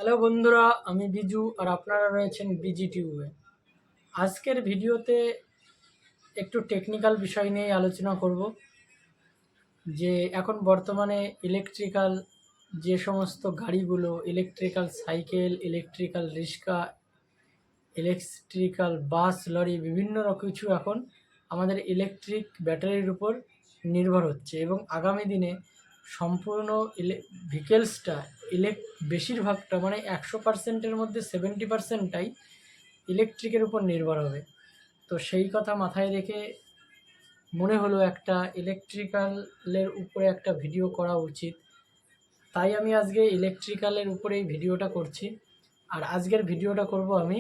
Hello বন্ধুরা, আমি বিজু আর আপনারা রয়েছেন বিজি টিউবে। আজকের ভিডিওতে একটু টেকনিক্যাল বিষয় নিয়ে আলোচনা করব যে এখন বর্তমানে ইলেকট্রিক্যাল যে সমস্ত গাড়িগুলো, ইলেকট্রিক্যাল সাইকেল, ইলেকট্রিক্যাল রিক্সা, ইলেকট্রিক্যাল বাস, লরি, বিভিন্ন রকম কিছু এখন আমাদের ইলেকট্রিক ব্যাটারির উপর নির্ভর হচ্ছে এবং আগামী দিনে সম্পূর্ণ ভেহিকেলসটা বেশিরভাগটা মানে 100%-এর মধ্যে 70%টাই ইলেকট্রিকের উপর নির্ভর হবে। তো সেই কথা মাথায় রেখে মনে হলো একটা ইলেকট্রিক্যালের উপরে একটা ভিডিও করা উচিত। তাই আমি আজকে ইলেকট্রিক্যালের উপরেই ভিডিওটা করছি। আর আজকের ভিডিওটা করব আমি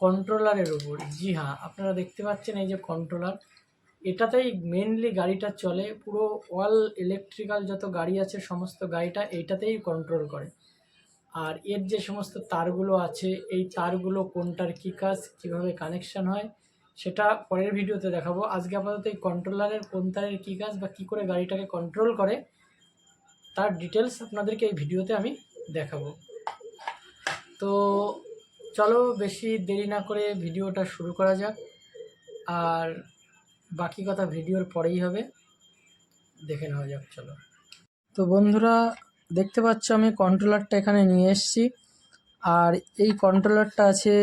কন্ট্রোলারের উপর। জি হ্যাঁ, আপনারা দেখতে পাচ্ছেন এই যে কন্ট্রোলার, এটাতেই মেনলি গাড়িটা চলে। পুরো অল ইলেকট্রিক্যাল যত গাড়ি আছে সমস্ত গাড়িটা এইটাতেই কন্ট্রোল করে। আর এর যে সমস্ত তারগুলো আছে, এই তারগুলো কোনটার কী কাজ, কীভাবে কানেকশান হয়, সেটা পরের ভিডিওতে দেখাবো। আজকে আপাতত এই কন্ট্রোলারের কোন তারের কী কাজ বা কী করে গাড়িটাকে কন্ট্রোল করে তার ডিটেলস আপনাদেরকে এই ভিডিওতে আমি দেখাবো। তো চলো বেশি দেরি না করে ভিডিওটা শুরু করা যাক, আর বাকি কথা ভিডিওর পরেই হবে, দেখে নেওয়া যাক। চলো। তো বন্ধুরা, দেখতে পাচ্ছ আমি কন্ট্রোলারটা এখানে নিয়ে এসেছি। আর এই কন্ট্রোলারটা আছে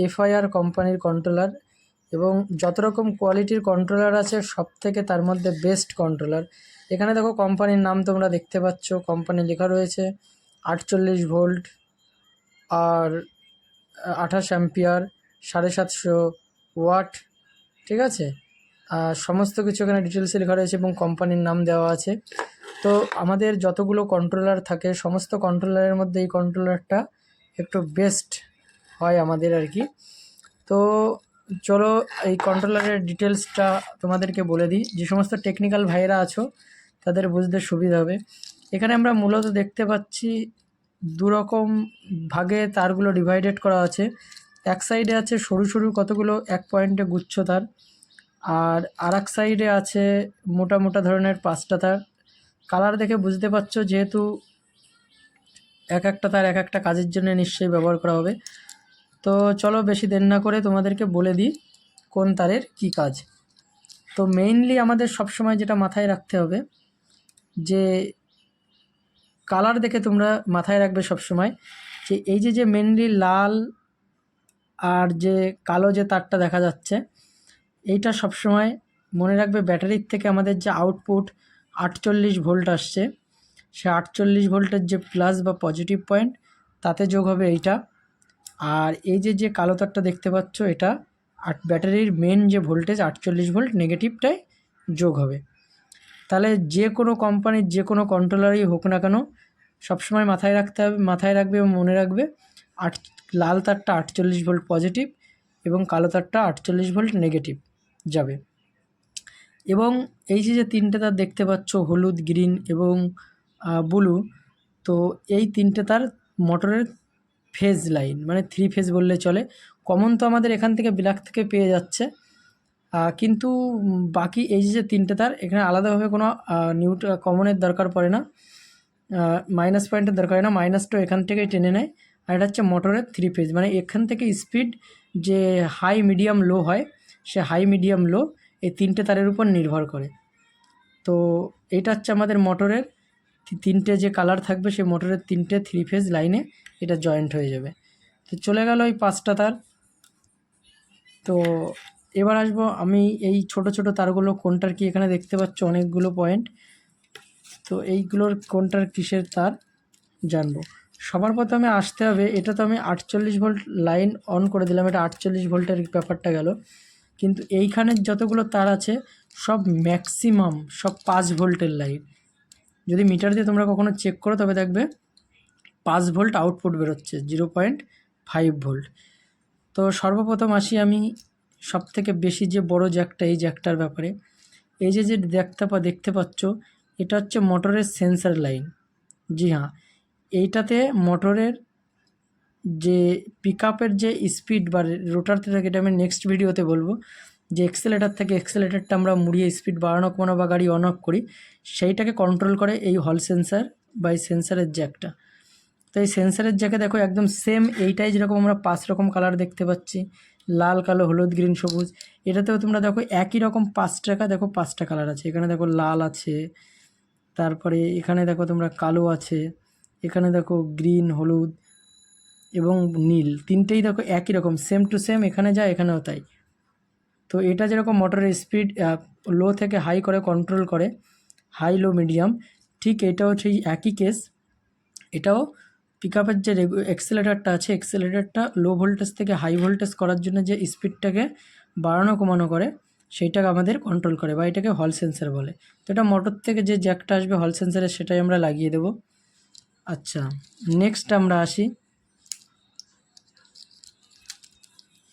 এফআইআর কোম্পানির কন্ট্রোলার, এবং যত রকম কোয়ালিটির কন্ট্রোলার আছে সব থেকে তার মধ্যে বেস্ট কন্ট্রোলার। এখানে দেখো কোম্পানির নাম তোমরা দেখতে পাচ্ছ, কোম্পানি লেখা রয়েছে 48 ভোল্ট আর 28 অ্যাম্পিয়ার, 750 ওয়াট। ঠিক আছে, সমস্ত কিছু এখানে ডিটেলসে লেখা রয়েছে এবং কোম্পানির নাম দেওয়া আছে। তো আমাদের যতগুলো কন্ট্রোলার থাকে সমস্ত কন্ট্রোলারের মধ্যে এই কন্ট্রোলারটা একটু বেস্ট হয় আমাদের আর কি। তো চলো এই কন্ট্রোলারের ডিটেলসটা তোমাদেরকে বলে দিই, যে সমস্ত টেকনিক্যাল ভাইয়েরা আছো তাদের বুঝতে সুবিধা হবে। এখানে আমরা মূলত দেখতে পাচ্ছি দুরকম ভাগে তারগুলো ডিভাইডেড করা আছে। এক সাইডে আছে সরু সরু কতগুলো 1 পয়েন্টে গুচ্ছ তার, আর এক সাইডে আছে মোটা মোটা ধরনের 5টা তার। কালার দেখে বুঝতে পারছো যেহেতু এক একটা তার এক একটা কাজের জন্য নিশ্চয়ই ব্যবহার করা হবে। তো চলো বেশি দেরি না করে তোমাদেরকে বলে দিই কোন তারের কি কাজ। তো মেইনলি আমাদের সবসময় যেটা মাথায় রাখতে হবে, যে কালার দেখে তোমরা মাথায় রাখবে সবসময় যে এই যে মেইনলি লাল আর যে কালো যে তারটা দেখা যাচ্ছে, এইটা সবসময় মনে রাখবে ব্যাটারির থেকে আমাদের যে আউটপুট 48 ভোল্ট আসছে, সে 48 ভোল্টের যে প্লাস বা পজিটিভ পয়েন্ট তাতে যোগ হবে এইটা। আর এই যে কালো তারটা দেখতে পাচ্ছ, এটা ব্যাটারির মেন যে ভোল্টেজ 48 ভোল্ট নেগেটিভটাই যোগ হবে। তাহলে যে কোনো কোম্পানির যে কোনো কন্ট্রোলারই হোক না কেন সবসময় মাথায় রাখতে হবে, মাথায় রাখবে এবং মনে রাখবে লাল তারটা 48 ভোল্ট পজিটিভ এবং কালো তারটা 48 ভোল্ট নেগেটিভ যাবে। এবং এই যে তিনটে তার দেখতে পাচ্ছ, হলুদ, গ্রিন এবং ব্লু, তো এই তিনটে তার মোটরের ফেজ লাইন, মানে 3 ফেজ বললে চলে। কমন তো আমাদের এখান থেকে ব্ল্যাক থেকে পেয়ে যাচ্ছে, কিন্তু বাকি এই যে তিনটে তার এখানে আলাদাভাবে কোনো কমনের দরকার পড়ে না, মাইনাস পয়েন্টের দরকার হয় না, মাইনাসটা এখান থেকেই টেনে নেয়। আর এটা হচ্ছে মোটরের 3 ফেজ, মানে এখান থেকে স্পিড যে হাই মিডিয়াম লো হয়, সে হাই মিডিয়াম লো এই তিনটে তারের উপর নির্ভর করে। তো এটা হচ্ছে আমাদের মোটরের তিনটে যে কালার থাকবে, সেই মোটরের তিনটে 3 ফেজ লাইনে এটা জয়েন্ট হয়ে যাবে। তো চলে গেল ওই 5টা তার। তো এবার আসবো আমি এই ছোট ছোট তারগুলো কোনটার কি, এখানে দেখতে পাচ্ছ অনেকগুলো পয়েন্ট। তো এইগুলোর কোনটার কিসের তার জানবো। সবার প্রথমে আসতে হবে, এটা তো আমি 48 ভোল্ট লাইন অন করে দিলাম, এটা 48 ভোল্টের ব্যাপারটা গেল। কিন্তু এইখানের যতগুলো তার আছে সব ম্যাক্সিমাম সব 5 ভোল্টের লাইন। যদি মিটার দিয়ে তোমরা কখনো চেক করো তবে দেখবে 5 ভোল্ট আউটপুট বেরোচ্ছে, 0.5 ভোল্ট। তো সর্বপ্রথম আসি আমি সবথেকে বেশি যে বড় জ্যাকটা, এই জ্যাকটার ব্যাপারে। এই যে দেখতে পাচ্ছ, এটা হচ্ছে মোটরের সেন্সার লাইন। জি হ্যাঁ, এইটাতে মোটরের যে পিকআপের যে স্পিড বা রোটারতে থাকে, এটা আমি নেক্সট ভিডিওতে বলবো, যে এক্সেলেটারটা আমরা মুড়িয়ে স্পিড বাড়ানো কমানো বা গাড়ি অন অফ করি, সেইটাকে কন্ট্রোল করে এই হল সেন্সার বা এই সেন্সারের জ্যাকটা। তো এই সেন্সারের জায়গায় দেখো একদম সেম এইটাই, যেরকম আমরা 5 রকম কালার দেখতে পাচ্ছি, লাল, কালো, হলুদ, গ্রিন, সবুজ, এটাতেও তোমরা দেখো একই রকম 5টা, দেখো 5টা কালার আছে। এখানে দেখো লাল আছে, তারপরে এখানে দেখো তোমরা কালো আছে, এখানে দেখো গ্রিন, হলুদ এবং নীল, তিনটেই দেখো একই রকম সেম টু সেম, এখানে যা এখানেও তাই। তো এটা যেরকম মোটরের স্পিড লো থেকে হাই করে কন্ট্রোল করে, হাই, লো, মিডিয়াম, ঠিক এটাও সেই একই কেস। এটাও পিকআপের যে এক্সেলেটারটা আছে, এক্সেলেটারটা লো ভোল্টেজ থেকে হাই ভোল্টেজ করার জন্য যে স্পিডটাকে বাড়ানো কমানো করে, সেইটাকে আমাদের কন্ট্রোল করে, বা এটাকে হল সেন্সার বলে। তো এটা মোটর থেকে যে জ্যাকটা আসবে হল সেন্সারের, সেটাই আমরা লাগিয়ে দেব। আচ্ছা, নেক্সট আমরা আসি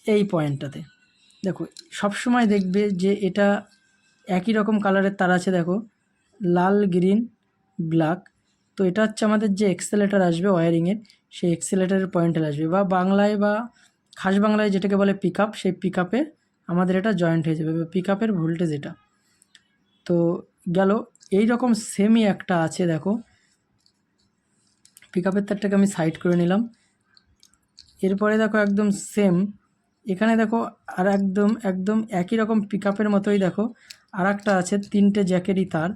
এই পয়েন্টটাতে। দেখো সবসময় দেখবে যে এটা একই রকম কালারের তার আছে, দেখো লাল, গ্রিন, ব্ল্যাক। তো এটা হচ্ছে আমাদের যে এক্সেলেটার আসবে ওয়্যারিংয়ের, সেই এক্সেলেটারের পয়েন্টে আসবে, বা বাংলায় বা খাস বাংলায় যেটাকে বলে পিকআপ, সেই পিকআপে আমাদের এটা জয়েন্ট হয়ে যাবে, বা পিকআপের ভোল্টেজ এটা। তো গেল, এই রকম সেমই একটা আছে, দেখো পিকআপের তারটাকে আমি সাইড করে নিলাম। এরপরে দেখো একদম সেম, এখানে দেখো আর একদম একদম একই রকম পিকআপের মতোই দেখো আর একটা আছে, 3টে জ্যাকেরই তার,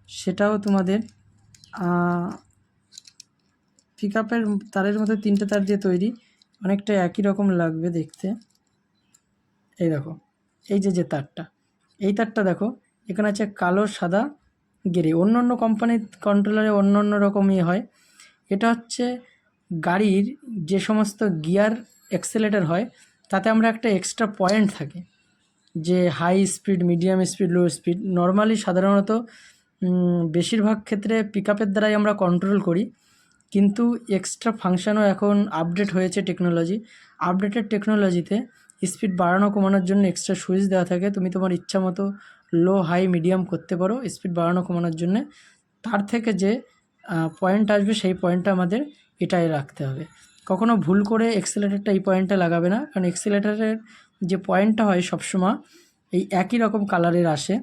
সেটাও তোমাদের পিকআপের তারের মতো 3টে তার দিয়ে তৈরি, অনেকটা একই রকম লাগবে দেখতে। এই দেখো, এই যে তারটা, এই তারটা দেখো এখানে আছে কালো, সাদা, গ্রে। অন্য অন্য কোম্পানির কন্ট্রোলারে অন্য অন্য রকমই হয়। এটা হচ্ছে গাড়ির যে সমস্ত গিয়ার অ্যাক্সেলেটার হয়, তাতে আমরা একটা এক্সট্রা পয়েন্ট থাকে, যে high speed, medium speed, low speed. Normally সাধারণত বেশিরভাগ ক্ষেত্রে পিকআপের দ্বারাই আমরা কন্ট্রোল করি, কিন্তু এক্সট্রা ফাংশানও এখন আপডেট হয়েছে টেকনোলজি। আপডেটেড টেকনোলজিতে স্পিড বাড়ানো কমানোর জন্য এক্সট্রা সুইচ দেওয়া থাকে, তুমি তোমার ইচ্ছা মতো লো, হাই, মিডিয়াম করতে পারো স্পিড বাড়ানো কমানোর জন্যে। তার থেকে যে পয়েন্ট আসবে, সেই পয়েন্টটা আমাদের এটাই রাখতে হবে। কখনো ভুল করে এক্সেলেটারটা এই পয়েন্টটা লাগাবে না, কারণ এক্সেলেটারের যে পয়েন্টটা হয় সবসময় এই একই রকম কালারের আসে,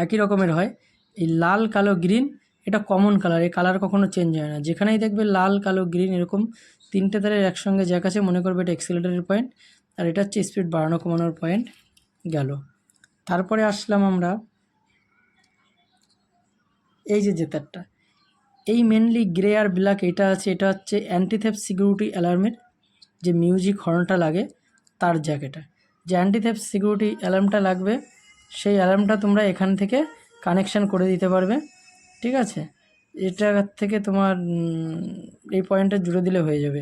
একই রকমের হয়। এই লাল, কালো, গ্রিন, এটা কমন কালার, এই কালার কখনো চেঞ্জ হয় না। যেখানেই দেখবে লাল, কালো, গ্রিন এরকম 3টে তারের একসঙ্গে জ্যাক আছে, মনে করবে এটা এক্সেলেটারের পয়েন্ট, আর এটা হচ্ছে স্পিড বাড়ানো কমানোর পয়েন্ট। গেল, তারপরে আসলাম আমরা এই যে তারটা, এই মেনলি গ্রে আর ব্ল্যাক এটা আছে, এটা হচ্ছে অ্যান্টিথেফ সিকিউরিটি অ্যালার্মের যে মিউজিক হর্নটা লাগে তার জ্যাক। এটা যে অ্যান্টিথেফ সিকিউরিটি অ্যালার্মটা লাগবে, সেই অ্যালার্মটা তোমরা এখান থেকে কানেকশান করে দিতে পারবে, ঠিক আছে। এটা থেকে তোমার এই পয়েন্টটা জুড়ে দিলে হয়ে যাবে।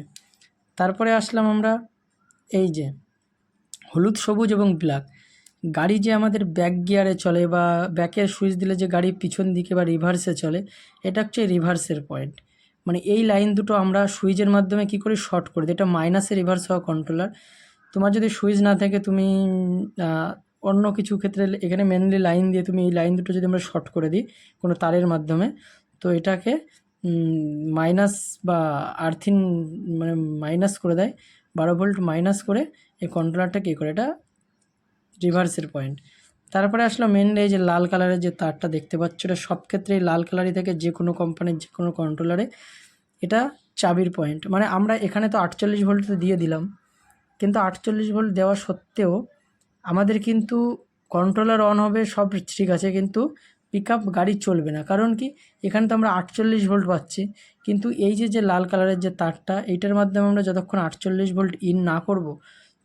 তারপরে আসলাম আমরা এই যে হলুদ, সবুজ এবং ব্ল্যাক। গাড়ি যে আমাদের ব্যাক গিয়ারে চলে, বা ব্যাকের সুইচ দিলে যে গাড়ি পিছন দিকে বা রিভার্সে চলে, এটা হচ্ছে রিভার্সের পয়েন্ট। মানে এই লাইন দুটো আমরা সুইচের মাধ্যমে কী করি, শর্ট করে দিই। এটা মাইনাসে রিভার্স হওয়া কন্ট্রোলার। তোমার যদি সুইচ না থাকে, তুমি অন্য কিছু ক্ষেত্রে এখানে মেনলি লাইন দিয়ে, তুমি এই লাইন দুটো যদি আমরা শর্ট করে দিই কোনো তারের মাধ্যমে, তো এটাকে মাইনাস বা আর্থিন, মানে মাইনাস করে দেয়, 12 ভোল্ট মাইনাস করে এই কন্ট্রোলারটা কী করে, এটা রিভার্সের পয়েন্ট। তারপরে আসলো মেনলি এই যে লাল কালারের যে তারটা দেখতে পাচ্ছ, এটা সব ক্ষেত্রেই লাল কালারই থাকে, যে কোনো কোম্পানির যে কোনো কন্ট্রোলারে। এটা চাবির পয়েন্ট। মানে আমরা এখানে তো 48 ভোল্টে দিয়ে দিলাম, কিন্তু 48 ভোল্ট দেওয়া সত্ত্বেও আমাদের কিন্তু কন্ট্রোলার অন হবে, সব ঠিক আছে, কিন্তু পিকআপ গাড়ি চলবে না। কারণ কি, এখানে তো আমরা 48 ভোল্ট পাচ্ছি, কিন্তু এই যে লাল কালারের যে তারটা, এইটার মাধ্যমে আমরা যতক্ষণ 48 ভোল্ট ইন না করব,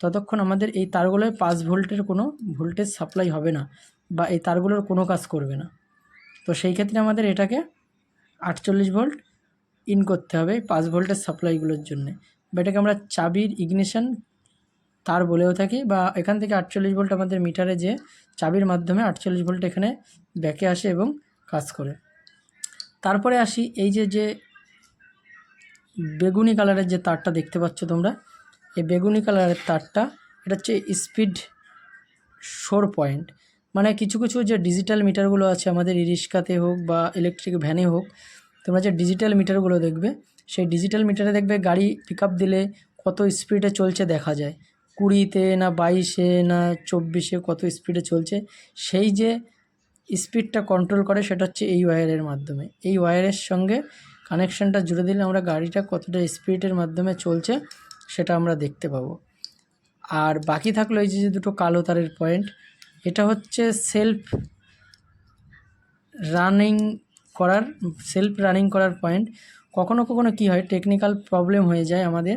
ততক্ষণ আমাদের এই তারগুলোয় 5 ভোল্টের কোনো ভোল্টেজ সাপ্লাই হবে না, বা এই তারগুলোর কোনো কাজ করবে না। তো সেই ক্ষেত্রে আমাদের এটাকে 48 ভোল্ট ইন করতে হবে 5 ভোল্টের সাপ্লাইগুলোর জন্যে, বা এটাকে আমরা চাবির ইগনিশন তার বলেও থাকি। বা এখান থেকে 48 ভোল্ট আমাদের মিটারে যে চাবির মাধ্যমে 48 ভোল্ট এখানে ব্যাকে আসে এবং কাজ করে। তারপরে আসি এই যে বেগুনি কালারের যে তারটা দেখতে পাচ্ছ তোমরা, এই বেগুনি কালারের তারটা, এটা হচ্ছে স্পিড শোর পয়েন্ট। মানে কিছু কিছু যে ডিজিটাল মিটারগুলো আছে আমাদের রিক্সাতে হোক বা ইলেকট্রিক ভ্যানে হোক, তোমরা যে ডিজিটাল মিটারগুলো দেখবে, সেই ডিজিটাল মিটারে দেখবে গাড়ি পিকআপ দিলে কত স্পিডে চলছে দেখা যায়, 20-তে না 22-এ না 24-এ কত স্পিডে চলছে। সেই যে স্পিডটা কন্ট্রোল করে, সেটা হচ্ছে এই ওয়্যারের মাধ্যমে। এই ওয়্যারের সঙ্গে কানেকশানটা জুড়ে দিলে আমরা গাড়িটা কতটা স্পিডের মাধ্যমে চলছে সেটা আমরা দেখতে পাবো। আর বাকি থাকলো এই যে দুটো কালো তারের পয়েন্ট, এটা হচ্ছে সেলফ রানিং করার পয়েন্ট। কখনো কখনো কী হয়, টেকনিক্যাল প্রবলেম হয়ে যায় আমাদের,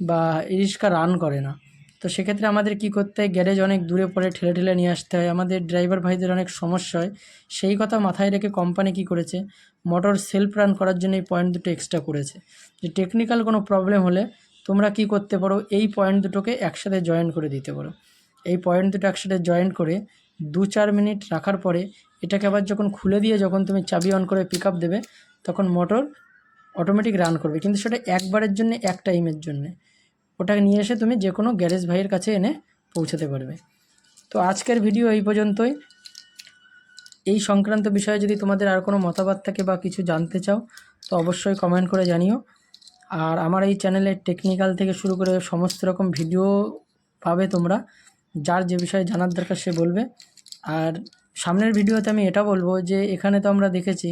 বা রিক্সা রান করে না, তো সেক্ষেত্রে আমাদের কি করতে হয়, গ্যারেজ অনেক দূরে পড়ে ঠেলে ঠেলে নিয়ে আসতে হয়, আমাদের ড্রাইভার ভাইদের অনেক সমস্যা হয়। সেই কথা মাথায় রেখে কোম্পানি কি করেছে, মোটর সেলফ রান করার জন্য এই পয়েন্ট দুটো এক্সট্রা করেছে, যে টেকনিক্যাল কোনো প্রবলেম হলে তোমরা কি করতে পারো, এই পয়েন্ট দুটোকে একসাথে জয়েন করে দিতে পারো। এই পয়েন্ট দুটো একসাথে জয়েন করে 2-4 মিনিট রাখার পরে এটাকে আবার যখন খুলে দিয়ে যখন তুমি চাবি অন করে পিক আপ দেবে, তখন মোটর অটোমেটিক রান করবে, কিন্তু সেটা একবারের জন্য, এক টাইমের জন্যে। ওটাকে নিয়ে এসে তুমি যে কোনো গ্যারেজ ভাইয়ের কাছে এনে পৌঁছাতে পারবে। তো আজকের ভিডিও এই পর্যন্তই। এই সংক্রান্ত বিষয়ে যদি তোমাদের আর কোনো মতামত থাকে বা কিছু জানতে চাও তো অবশ্যই কমেন্ট করে জানিও। আর আমার এই চ্যানেলে টেকনিক্যাল থেকে শুরু করে সমস্ত রকম ভিডিও পাবে তোমরা, যার যে বিষয়ে জানার দরকার সে বলবে। আর সামনের ভিডিওতে আমি এটা বলবো যে এখানে তো আমরা দেখেছি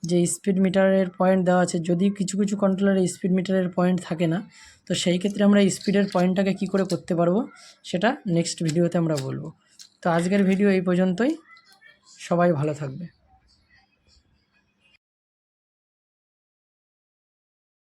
যে স্পিড মিটারের পয়েন্ট দেওয়া আছে, যদি কিছু কিছু কন্ট্রোলারে স্পিড মিটারের পয়েন্ট থাকে না, তো সেই ক্ষেত্রে আমরা স্পিডের পয়েন্টটাকে কী করে করতে পারবো সেটা নেক্সট ভিডিওতে আমরা বলবো। তো আজকের ভিডিও এই পর্যন্তই, সবাই ভালো থাকবে।